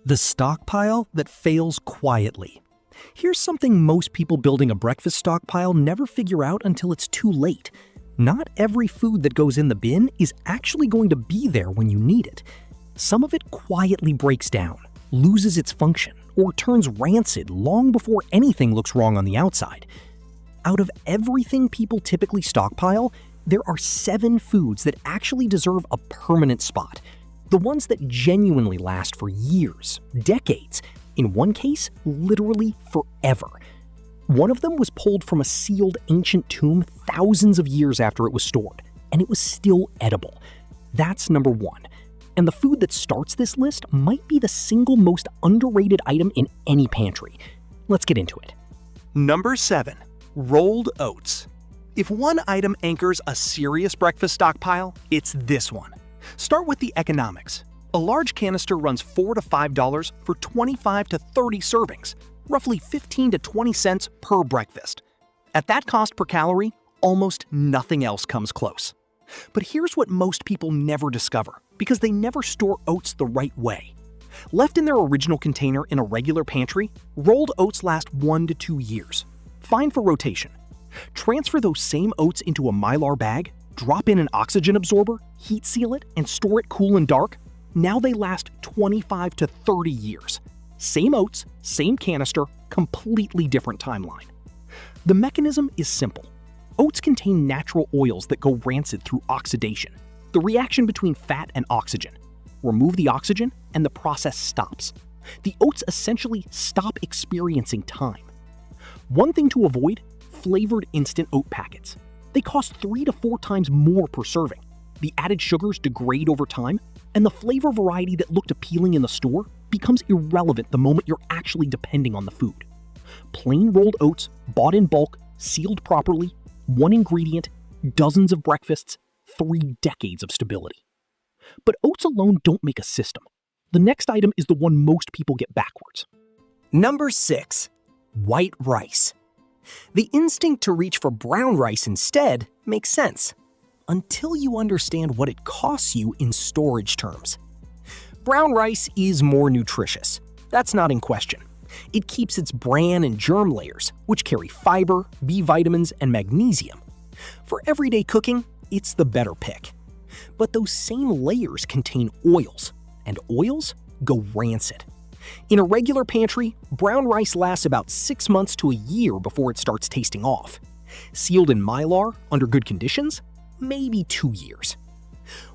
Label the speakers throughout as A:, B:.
A: The stockpile that fails quietly. Here's something most people building a breakfast stockpile never figure out until it's too late. Not every food that goes in the bin is actually going to be there when you need it. Some of it quietly breaks down, loses its function, or turns rancid long before anything looks wrong on the outside. Out of everything people typically stockpile, there are 7 foods that actually deserve a permanent spot. The ones that genuinely last for years, decades, in one case, literally forever. One of them was pulled from a sealed ancient tomb thousands of years after it was stored, and it was still edible. That's number 1. And the food that starts this list might be the single most underrated item in any pantry. Let's get into it.
B: Number 7. Rolled oats. If one item anchors a serious breakfast stockpile, it's this one. Start with the economics. A large canister runs $4 to $5 for 25 to 30 servings, roughly 15 to 20 cents per breakfast. At that cost per calorie, almost nothing else comes close. But here's what most people never discover, because they never store oats the right way. Left in their original container in a regular pantry, rolled oats last 1 to 2 years. Fine for rotation. Transfer those same oats into a mylar bag, drop in an oxygen absorber, heat seal it, and store it cool and dark. Now they last 25 to 30 years. Same oats, same canister, completely different timeline. The mechanism is simple. Oats contain natural oils that go rancid through oxidation, the reaction between fat and oxygen. Remove the oxygen, and the process stops. The oats essentially stop experiencing time. One thing to avoid: flavored instant oat packets. They cost 3 to 4 times more per serving. The added sugars degrade over time, and the flavor variety that looked appealing in the store becomes irrelevant the moment you're actually depending on the food. Plain rolled oats, bought in bulk, sealed properly, 1 ingredient, dozens of breakfasts, 3 decades of stability. But oats alone don't make a system. The next item is the one most people get backwards.
C: Number 6. White rice. The instinct to reach for brown rice instead makes sense, until you understand what it costs you in storage terms. Brown rice is more nutritious. That's not in question. It keeps its bran and germ layers, which carry fiber, B vitamins, and magnesium. For everyday cooking, it's the better pick. But those same layers contain oils, and oils go rancid. In a regular pantry, brown rice lasts about 6 months to a year before it starts tasting off. Sealed in mylar, under good conditions, maybe 2 years.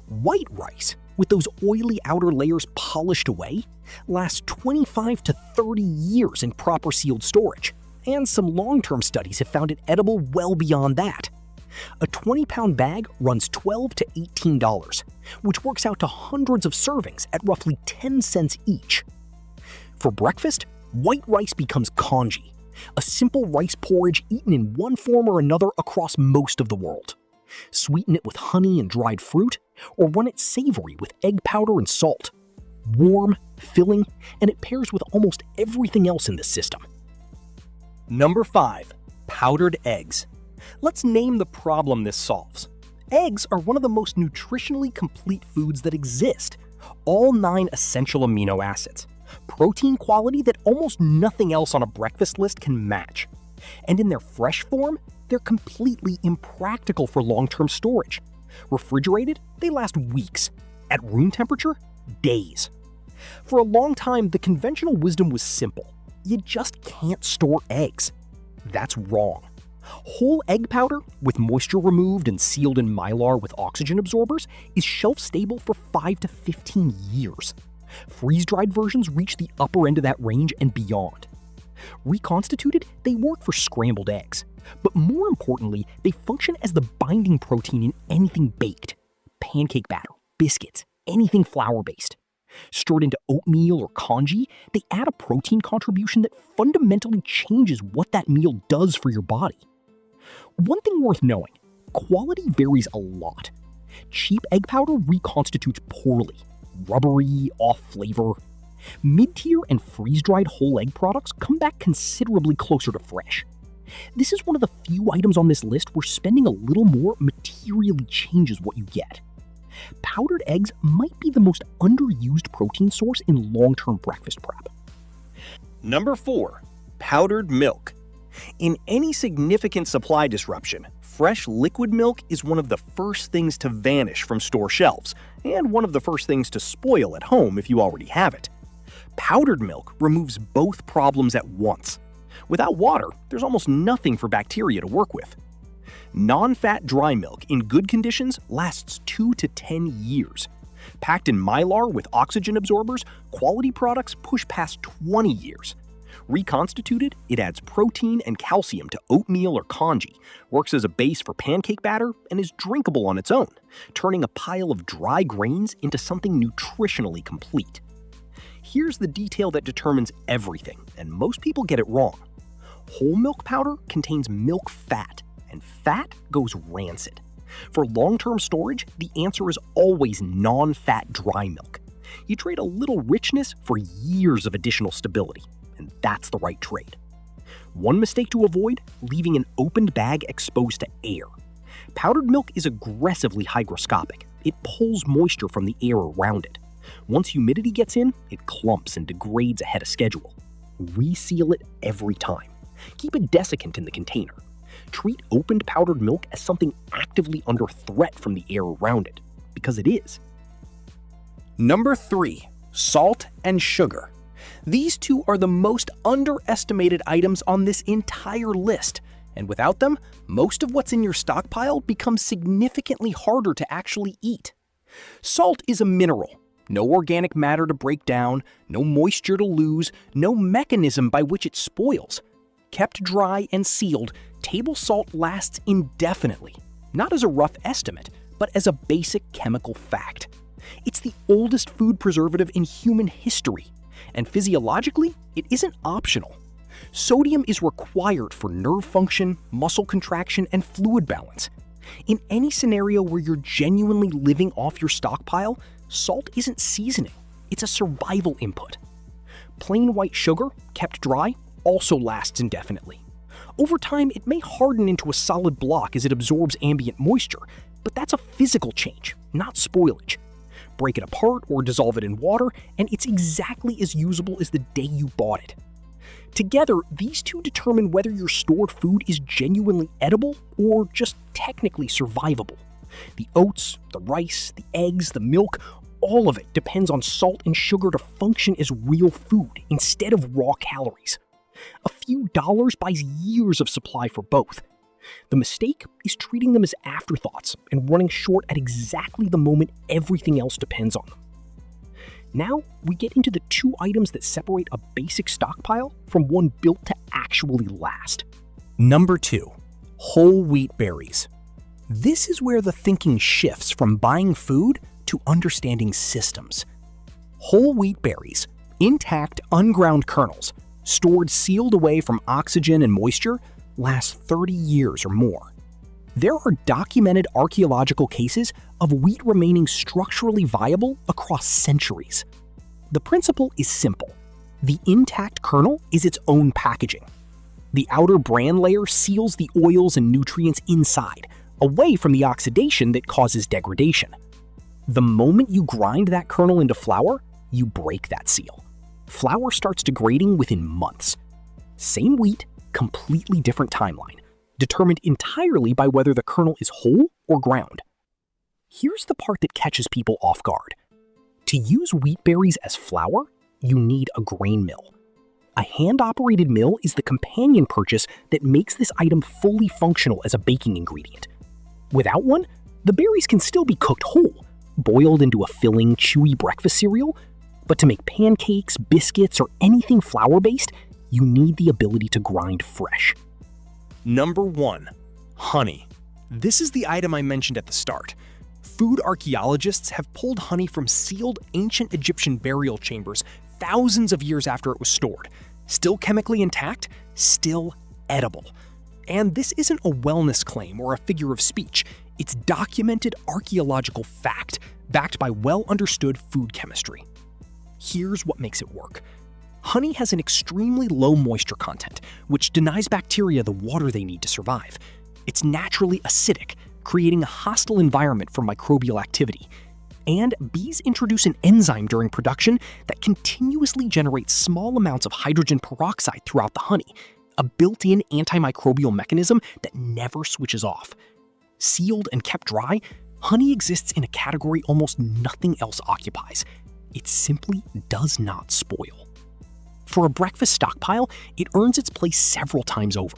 C: White rice, with those oily outer layers polished away, lasts 25 to 30 years in proper sealed storage, and some long-term studies have found it edible well beyond that. A 20-pound bag runs $12 to $18, which works out to hundreds of servings at roughly 10 cents each. For breakfast, white rice becomes congee, a simple rice porridge eaten in one form or another across most of the world. Sweeten it with honey and dried fruit, or run it savory with egg powder and salt. Warm, filling, and it pairs with almost everything else in this system.
B: Number 5. Powdered eggs. Let's name the problem this solves. Eggs are one of the most nutritionally complete foods that exist. All 9 essential amino acids. Protein quality that almost nothing else on a breakfast list can match. And in their fresh form, they're completely impractical for long-term storage. Refrigerated, they last weeks. At room temperature, days. For a long time, the conventional wisdom was simple. You just can't store eggs. That's wrong. Whole egg powder, with moisture removed and sealed in mylar with oxygen absorbers, is shelf-stable for 5 to 15 years. Freeze-dried versions reach the upper end of that range and beyond. Reconstituted, they work for scrambled eggs. But more importantly, they function as the binding protein in anything baked. Pancake batter, biscuits, anything flour-based. Stirred into oatmeal or congee, they add a protein contribution that fundamentally changes what that meal does for your body. One thing worth knowing, quality varies a lot. Cheap egg powder reconstitutes poorly, rubbery, off-flavor. Mid-tier and freeze-dried whole egg products come back considerably closer to fresh. This is one of the few items on this list where spending a little more materially changes what you get.
C: Powdered eggs might be the most underused protein source in long-term breakfast prep.
B: Number 4. Powdered milk. In any significant supply disruption, fresh liquid milk is one of the first things to vanish from store shelves, and one of the first things to spoil at home if you already have it. Powdered milk removes both problems at once. Without water, there's almost nothing for bacteria to work with. Non-fat dry milk in good conditions lasts 2 to 10 years. Packed in mylar with oxygen absorbers, quality products push past 20 years. Reconstituted, it adds protein and calcium to oatmeal or congee, works as a base for pancake batter, and is drinkable on its own, turning a pile of dry grains into something nutritionally complete. Here's the detail that determines everything, and most people get it wrong. Whole milk powder contains milk fat, and fat goes rancid. For long-term storage, the answer is always non-fat dry milk. You trade a little richness for years of additional stability, and that's the right trade. One mistake to avoid, leaving an opened bag exposed to air. Powdered milk is aggressively hygroscopic. It pulls moisture from the air around it. Once humidity gets in, it clumps and degrades ahead of schedule. Reseal it every time. Keep a desiccant in the container. Treat opened powdered milk as something actively under threat from the air around it, because it is. Number 3. Salt and sugar. These two are the most underestimated items on this entire list, and without them, most of what's in your stockpile becomes significantly harder to actually eat. Salt is a mineral. No organic matter to break down, no moisture to lose, no mechanism by which it spoils. Kept dry and sealed, table salt lasts indefinitely, not as a rough estimate, but as a basic chemical fact. It's the oldest food preservative in human history, and physiologically, it isn't optional. Sodium is required for nerve function, muscle contraction, and fluid balance. In any scenario where you're genuinely living off your stockpile, salt isn't seasoning, it's a survival input. Plain white sugar, kept dry, also lasts indefinitely. Over time, it may harden into a solid block as it absorbs ambient moisture, but that's a physical change, not spoilage. Break it apart or dissolve it in water, and it's exactly as usable as the day you bought it. Together, these two determine whether your stored food is genuinely edible or just technically survivable. The oats, the rice, the eggs, the milk, all of it depends on salt and sugar to function as real food instead of raw calories. A few dollars buys years of supply for both. The mistake is treating them as afterthoughts and running short at exactly the moment everything else depends on them. Now, we get into the two items that separate a basic stockpile from one built to actually last.
C: Number 2. Whole wheat berries. This is where the thinking shifts from buying food to understanding systems. Whole wheat berries, intact, unground kernels, stored sealed away from oxygen and moisture, last 30 years or more. There are documented archaeological cases of wheat remaining structurally viable across centuries. The principle is simple. The intact kernel is its own packaging. The outer bran layer seals the oils and nutrients inside, away from the oxidation that causes degradation. The moment you grind that kernel into flour, you break that seal. Flour starts degrading within months. Same wheat, completely different timeline, determined entirely by whether the kernel is whole or ground. Here's the part that catches people off guard. To use wheat berries as flour, you need a grain mill. A hand-operated mill is the companion purchase that makes this item fully functional as a baking ingredient. Without one, the berries can still be cooked whole, boiled into a filling, chewy breakfast cereal, but to make pancakes, biscuits, or anything flour-based, you need the ability to grind fresh.
B: Number 1. Honey. This is the item I mentioned at the start. Food archaeologists have pulled honey from sealed ancient Egyptian burial chambers thousands of years after it was stored. Still chemically intact, still edible. And this isn't a wellness claim or a figure of speech. It's documented archaeological fact, backed by well-understood food chemistry. Here's what makes it work. Honey has an extremely low moisture content, which denies bacteria the water they need to survive. It's naturally acidic,
C: creating a hostile environment for microbial activity. And bees introduce an enzyme during production that continuously generates small amounts of hydrogen peroxide throughout the honey, a built-in antimicrobial mechanism that never switches off. Sealed and kept dry, honey exists in a category almost nothing else occupies. It simply does not spoil. For a breakfast stockpile, it earns its place several times over.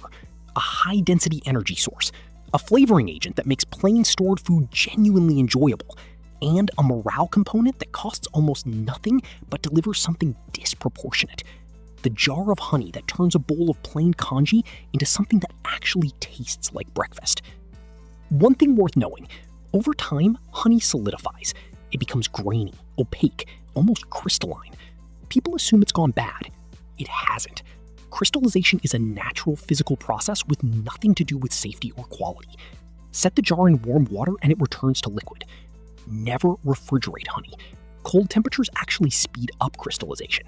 C: A high-density energy source, a flavoring agent that makes plain stored food genuinely enjoyable, and a morale component that costs almost nothing but delivers something disproportionate. The jar of honey that turns a bowl of plain congee into something that actually tastes like breakfast. One thing worth knowing, over time, honey solidifies. It becomes grainy, opaque, almost crystalline. People assume it's gone bad. It hasn't. Crystallization is a natural physical process with nothing to do with safety or quality. Set the jar in warm water and it returns to liquid. Never refrigerate honey. Cold temperatures actually speed up crystallization.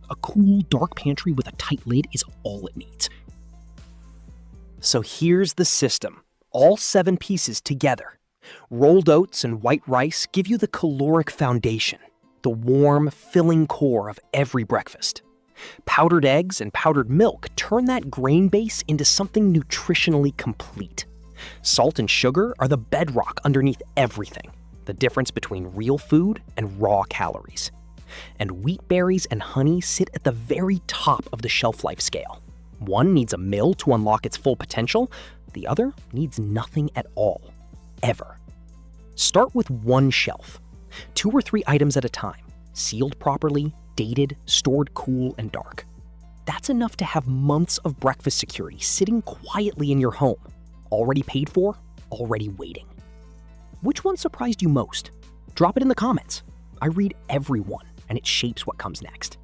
C: A cool, dark pantry with a tight lid is all it needs.
A: So here's the system, all 7 pieces together. Rolled oats and white rice give you the caloric foundation, the warm, filling core of every breakfast. Powdered eggs and powdered milk turn that grain base into something nutritionally complete. Salt and sugar are the bedrock underneath everything, the difference between real food and raw calories. And wheat berries and honey sit at the very top of the shelf life scale. One needs a mill to unlock its full potential, the other needs nothing at all, ever. Start with one shelf, 2 or 3 items at a time, sealed properly, dated, stored cool and dark. That's enough to have months of breakfast security sitting quietly in your home, already paid for, already waiting. Which one surprised you most? Drop it in the comments. I read every one, and it shapes what comes next.